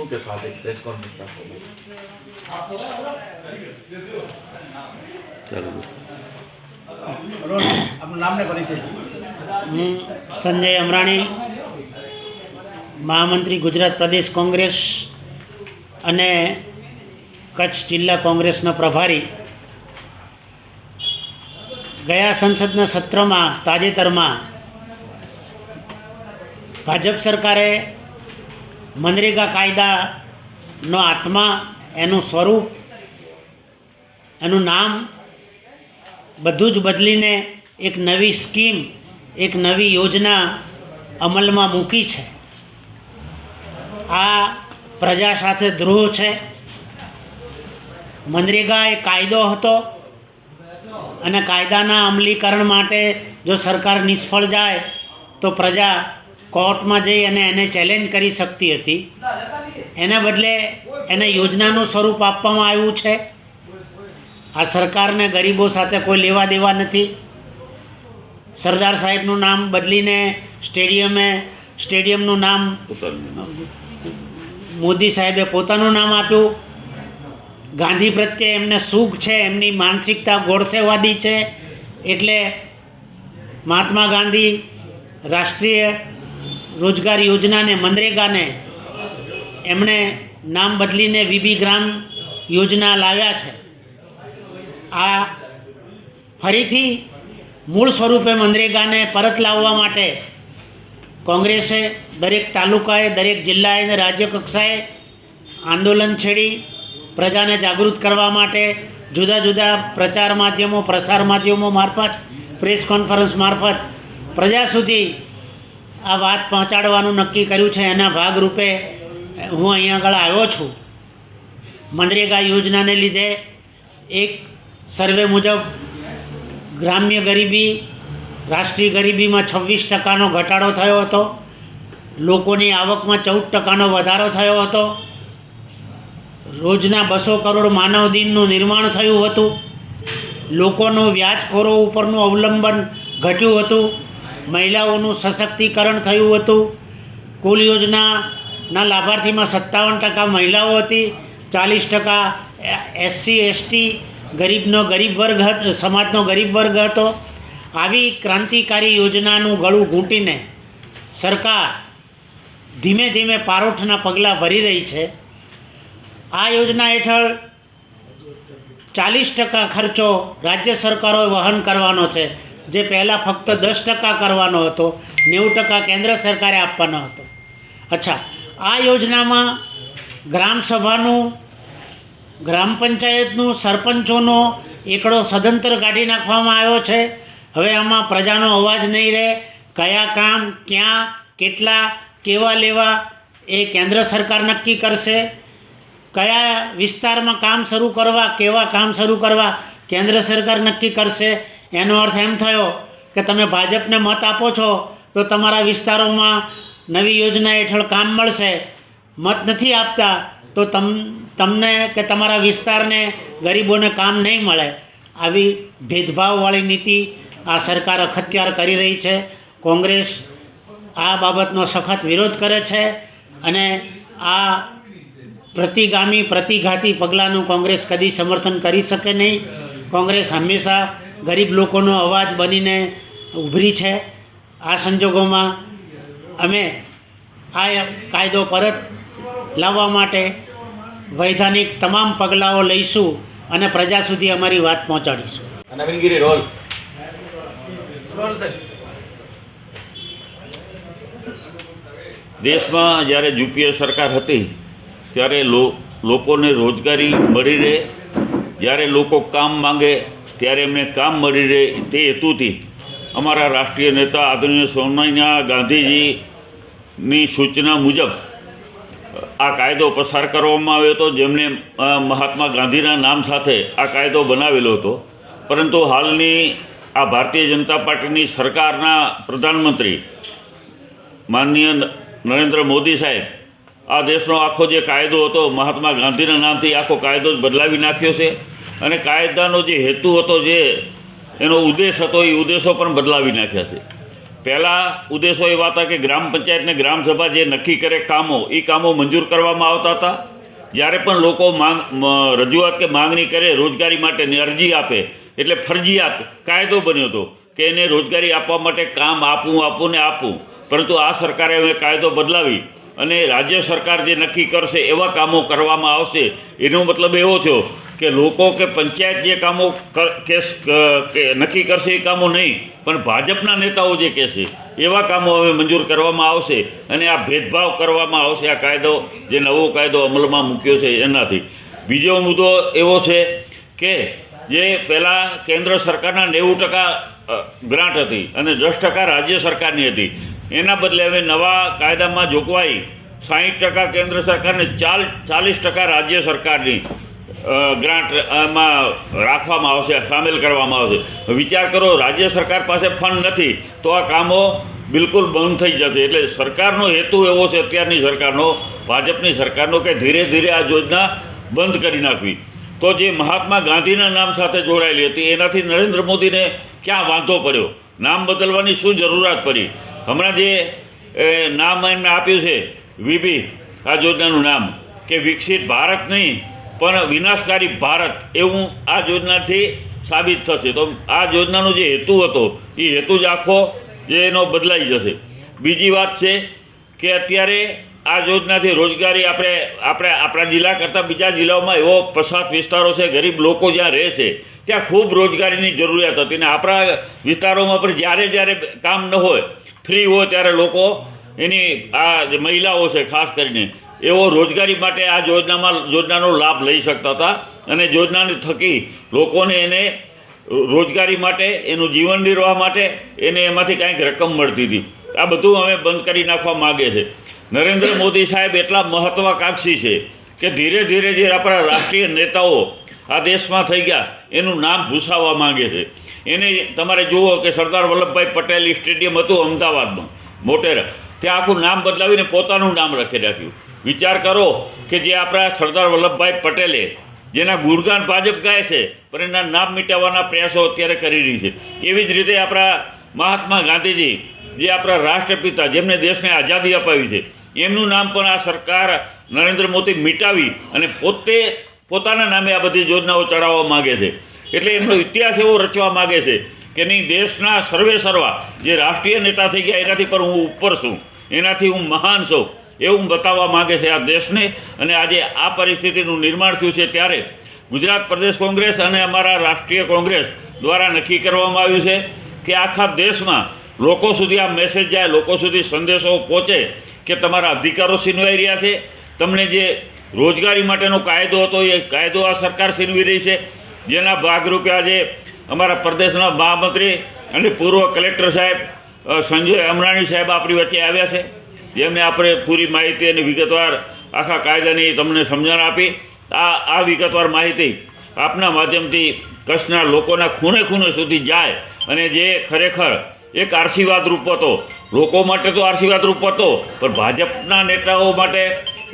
શું કે સાથે પ્રેસ કોન્ફરન્સ રાખો? હું સંજય અમરાણી, મહામંત્રી ગુજરાત પ્રદેશ કોંગ્રેસ અને કચ્છ જિલ્લા કોંગ્રેસનો પ્રભારી. ગયા સંસદના સત્રમાં તાજેતરમાં ભાજપ સરકારે મનરેગા કાયદાનો આત્મા, એનું સ્વરૂપ, એનું નામ બધું જ બદલીને એક નવી સ્કીમ, એક નવી યોજના અમલમાં મૂકી છે. આ પ્રજા સાથે દ્રોહ છે. મનરેગા એ કાયદો હતો અને કાયદાના અમલીકરણ માટે જો સરકાર નિષ્ફળ જાય તો પ્રજા કોર્ટમાં જઈ અને એને ચેલેન્જ કરી શકતી હતી. એના બદલે એને યોજનાનું સ્વરૂપ આપવામાં આવ્યું છે. આ સરકારને ગરીબો સાથે કોઈ લેવા દેવા નથી. સરદાર સાહેબનું નામ બદલીને સ્ટેડિયમનું નામ મોદી સાહેબે પોતાનું નામ આપ્યું. ગાંધી પ્રત્યે એમને સુખ છે, એમની માનસિકતા ગોડસેવાદી છે. એટલે મહાત્મા ગાંધી રાષ્ટ્રીય રોજગાર યોજનાને, મનરેગાને એમણે નામ બદલીને વીબી ગ્રામ યોજના લાવ્યા છે. આ ફરીથી મૂળ સ્વરૂપે મનરેગાને પરત લાવવા માટે કોંગ્રેસે દરેક તાલુકાએ, દરેક જિલ્લાએ અને રાજ્ય કક્ષાએ આંદોલન છેડી પ્રજાને જાગૃત કરવા માટે જુદા જુદા પ્રચાર માધ્યમો, પ્રસાર માધ્યમો મારફત, પ્રેસ કોન્ફરન્સ મારફત પ્રજા સુધી આ વાત પહોંચાડવાનું નક્કી કર્યું છે. એના ભાગરૂપે હું અહીંયા આગળ આવ્યો છું. મનરેગા યોજનાને લીધે એક સર્વે મુજબ ગ્રામ્ય ગરીબી, રાષ્ટ્રીય ગરીબીમાં 26% ઘટાડો થયો હતો. લોકોની આવકમાં 14% વધારો થયો હતો. રોજના 200 કરોડ માનવ દિનનું નિર્માણ થયું હતું. લોકોનું વ્યાજખોરો ઉપરનું અવલંબન ઘટ્યું હતું. મહિલાઓનું સશક્તિકરણ થયું હતું. કુલ યોજનાના લાભાર્થીમાં 57% મહિલાઓ હતી, 40% SC ST ગરીબ વર્ગ સમાજનો ગરીબ વર્ગ હતો. આવી ક્રાંતિકારી યોજનાનું ગળું ઘૂંટીને સરકાર ધીમે ધીમે પારોઠના પગલાં ભરી રહી છે. આ યોજના હેઠળ 40% ખર્ચો રાજ્ય સરકારોએ વહન કરવાનો છે, જે પહેલાં ફક્ત 10% કરવાનો હતો. 90% કેન્દ્ર સરકારે આપવાનો હતો. અચ્છા, આ યોજનામાં ગ્રામસભાનું, ગ્રામ પંચાયતનું, સરપંચોનો એકડો સદંતર કાઢી નાખવામાં આવ્યો છે. હવે આમાં પ્રજાનો અવાજ નહીં રહે. કયા કામ ક્યાં, કેટલા, કેવા લેવા એ કેન્દ્ર સરકાર નક્કી કરશે. કયા વિસ્તારમાં કામ શરૂ કરવા, કેવા કામ શરૂ કરવા કેન્દ્ર સરકાર નક્કી કરશે. એનો અર્થ એમ થયો કે તમે ભાજપને મત આપો છો તો તમારા વિસ્તારોમાં નવી યોજના હેઠળ કામ મળશે. મત નથી આપતા તો તમને કે તમારા વિસ્તારને, ગરીબોને કામ નહીં મળે. આવી ભેદભાવવાળી નીતિ આ સરકાર અખત્યાર કરી રહી છે. કોંગ્રેસ આ બાબતનો સખત વિરોધ કરે છે અને આ પ્રતિગામી, પ્રતિઘાતી પગલાંનું કોંગ્રેસ કદી સમર્થન કરી શકે નહીં. કોંગ્રેસ હંમેશા ગરીબ લોકોનો અવાજ બનીને ઉભરી છે. આ સંજોગોમાં અમે આ કાયદો પરત લાવવા માટે વૈધાનિક તમામ પગલાંઓ લઈશું અને પ્રજા સુધી અમારી વાત પહોંચાડીશું. દેશમાં જ્યારે યુપીએ સરકાર હતી ત્યારે લોકોને રોજગારી મળી રહે, જ્યારે લોકો કામ માંગે ત્યારે એમને કામ મળી રહે, તે હેતુથી અમારા રાષ્ટ્રીય નેતા આદરણીય સોનિયા ગાંધીજીની સૂચના મુજબ આ કાયદો પસાર કરવામાં આવ્યો હતો, જેમણે મહાત્મા ગાંધીના નામ સાથે આ કાયદો બનાવેલો હતો. પરંતુ હાલની આ ભારતીય જનતા પાર્ટીની સરકારના પ્રધાનમંત્રી માનનીય નરેન્દ્ર મોદી સાહેબ આ દેશનો આખો જે કાયદો હતો મહાત્મા ગાંધીના નામથી આખો કાયદો જ બદલાવી નાખ્યો છે. અને કાયદાનો જે હેતુ હતો, જે એનો ઉદ્દેશ હતો, એ ઉદ્દેશો પણ બદલાવી નાખ્યા છે. પહેલાં ઉદ્દેશો એવા હતા કે ગ્રામ પંચાયતને ગ્રામસભા જે નક્કી કરે કામો એ કામો મંજૂર કરવામાં આવતા હતા. જ્યારે પણ લોકો રજૂઆત કે માંગણી કરે રોજગારી માટેની અરજી આપે એટલે ફરજિયાત કાયદો બન્યો હતો કે એને રોજગારી આપવા માટે કામ આપવું ને આપવું. પરંતુ આ સરકારે હવે કાયદો બદલાવી અને રાજ્ય સરકાર જે નક્કી કરશે એવા કામો કરવામાં આવશે. એનો મતલબ એવો થયો કે લોકો કે પંચાયત જે કામો નક્કી કરશે એ કામો નહીં, પણ ભાજપના નેતાઓ જે કહેશે એવા કામો હવે મંજૂર કરવામાં આવશે અને આ ભેદભાવ કરવામાં આવશે. આ કાયદો જે નવો કાયદો અમલમાં મૂક્યો છે એનાથી. બીજો મુદ્દો એવો છે કે જે પહેલાં કેન્દ્ર સરકારના 90% ગ્રાન્ટ હતી અને 10% રાજ્ય સરકારની હતી, એના બદલે હવે નવા કાયદામાં જોગવાઈ 60% કેન્દ્ર સરકારને 40% રાજ્ય સરકારની ગ્રાન્ટ એમાં રાખવામાં આવશે, સામેલ કરવામાં આવશે. વિચાર કરો, રાજ્ય સરકાર પાસે ફંડ નથી તો આ કામો બિલકુલ બંધ થઈ જશે. એટલે સરકારનો હેતુ એવો છે અત્યારની સરકારનો, ભાજપની સરકારનો, કે ધીરે ધીરે આ યોજના બંધ કરી નાખવી. તો જે મહાત્મા ગાંધીના નામ સાથે જોડાયેલી હતી એનાથી નરેન્દ્ર મોદીને ક્યાં વાંધો પડ્યો? નામ બદલવાની શું જરૂરિયાત પડી? હમણાં જે નામ એમને આપ્યું છે વીબી, આ યોજનાનું નામ કે વિકસિત ભારત નહીં પણ વિનાશકારી ભારત, એવું આ યોજનાથી સાબિત થશે. તો આ યોજનાનો જે હેતુ હતો એ હેતુ જ આખો જે એનો બદલાઈ જશે. બીજી વાત છે કે અત્યારે આ યોજનાથી રોજગારી આપણા જિલ્લા કરતાં બીજા જિલ્લાઓમાં એવો પછાત વિસ્તારો છે, ગરીબ લોકો જ્યાં રહે છે ત્યાં ખૂબ રોજગારીની જરૂરિયાત હતી. ને આપણા વિસ્તારોમાં પણ જ્યારે કામ ન હોય, ફ્રી હોય, ત્યારે લોકો એની આ જે મહિલાઓ છે ખાસ કરીને એવો રોજગારી માટે આ યોજનાનો લાભ લઈ શકતા હતા અને યોજનાની થકી લોકોને એને રોજગારી માટે, એનું જીવન નિર્વાહ માટે એને એમાંથી કાંઈક રકમ મળતી હતી. આ બધું હવે બંધ કરી નાખવા માગે છે. નરેન્દ્ર મોદી સાહેબ એટલા મહત્વાકાંક્ષી છે કે ધીરે ધીરે જે આપણા રાષ્ટ્રીય નેતાઓ આ દેશમાં થઈ ગયા એનું નામ ભૂસાવવા માંગે છે. એને તમારે જુઓ કે સરદાર વલ્લભભાઈ પટેલ સ્ટેડિયમ હતું અમદાવાદમાં, મોટેરા, ત્યાં આખું નામ બદલાવીને પોતાનું નામ રાખી રાખ્યું. વિચાર કરો કે જે આપણા સરદાર વલ્લભભાઈ પટેલે, જેના ગુણગાન ભાજપ ગાય છે પણ એના નામ મિટાવવાના પ્રયાસો અત્યારે કરી રહી છે. એવી જ રીતે આપણા મહાત્મા ગાંધીજી, જે આપણા રાષ્ટ્રપિતા, જેમને દેશને આઝાદી અપાવી છે, એમનું નામ પણ આ સરકાર નરેન્દ્ર મોદી મિટાવી અને પોતાના નામે આ બધી યોજનાઓ ચડાવવા માગે છે. એટલે એમનો ઇતિહાસ એવો રચવા માગે છે કે નહીં, દેશના સર્વે સર્વા જે રાષ્ટ્રીય નેતા થઈ ગયા એનાથી પણ હું ઉપર છું, એનાથી હું મહાન છું, એવું બતાવવા માગે છે આ દેશને. અને આજે આ પરિસ્થિતિનું નિર્માણ થયું છે ત્યારે ગુજરાત પ્રદેશ કોંગ્રેસ અને અમારા રાષ્ટ્રીય કોંગ્રેસ દ્વારા નક્કી કરવામાં આવ્યું છે કે આખા દેશમાં લોકો સુધી આ મેસેજ જાય, લોકો સુધી સંદેશો પહોંચે કે તમારા અધિકારો છીનવાઈ રહ્યા છે. તમને જે રોજગારી માટેનો કાયદો હતો એ કાયદો આ સરકાર છીનવી રહી છે. જેના ભાગરૂપે આજે અમારા પ્રદેશના મહામંત્રી અને પૂર્વ કલેક્ટર સાહેબ સંજય અમરાણી સાહેબ આપણી વચ્ચે આવ્યા છે, જેમને આપણે પૂરી માહિતી અને વિગતવાર આખા કાયદાની તમને સમજણ આપી. આ વિગતવાર માહિતી આપના માધ્યમથી કચ્છના લોકોના ખૂણે ખૂણે સુધી જાય અને જે ખરેખર એક આશીર્વાદ રૂપ હતો, લોકો માટે તો આશીર્વાદ રૂપ હતો, પણ ભાજપના નેતાઓ માટે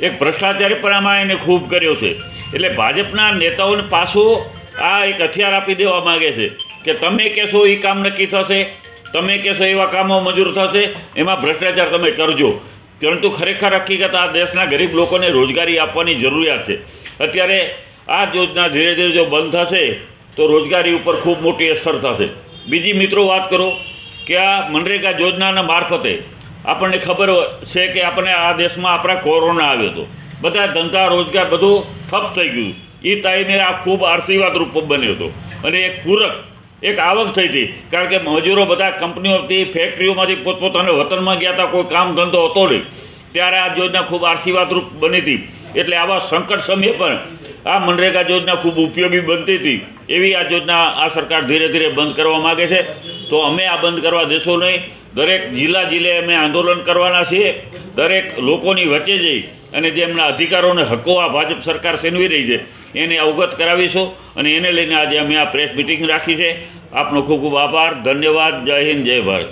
એક ભ્રષ્ટાચારી પણ આમાં એને ખૂબ કર્યો છે. એટલે ભાજપના નેતાઓને પાછું આ એક હથિયાર આપી દેવા માગે છે કે તમે કહેશો એ કામ નક્કી થશે, તમે કહેશો એવા કામો મંજૂર થશે, એમાં ભ્રષ્ટાચાર તમે કરજો. પરંતુ ખરેખર હકીકત આ દેશના ગરીબ લોકોને રોજગારી આપવાની જરૂરિયાત છે. અત્યારે આ યોજના ધીરે ધીરે જો બંધ થશે તો રોજગારી ઉપર ખૂબ મોટી અસર થશે. બીજી મિત્રો વાત કરો કે આ મનરેગા યોજનાના મારફતે આપણને ખબર છે કે આપણને આ દેશમાં આપણા કોરોના આવ્યો હતો, બધા ધંધા રોજગાર બધું ઠપ થઈ ગયું. એ ટાઈમે આ ખૂબ આશીર્વાદ રૂપ બન્યો હતો અને એક પૂરક એક આવક થઈ હતી, કારણ કે મજૂરો બધા કંપનીઓથી, ફેક્ટરીઓમાંથી પોતપોતાના વતનમાં ગયા હતા, કોઈ કામ ધંધો હતો નહીં, ત્યારે આ યોજના ખૂબ આશીર્વાદરૂપ બની હતી. એટલે આવા સંકટ સમયે પણ આ મનરેગા યોજના ખૂબ ઉપયોગી બનતી હતી. એવી આ યોજના આ સરકાર ધીરે ધીરે બંધ કરવા માગે છે. તો અમે આ બંધ કરવા દેશો નહીં, દરેક જિલ્લે અમે આંદોલન કરવાના છીએ. દરેક લોકોની વચ્ચે જઈ અને જે એમના અધિકારોને હકો આ ભાજપ સરકાર છીનવી રહી છે એને અવગત કરાવીશું અને એને લઈને આજે અમે આ પ્રેસ મિટિંગ રાખી છે. આપનો ખૂબ ખૂબ આભાર, ધન્યવાદ. જય હિન્દ, જય ભારત.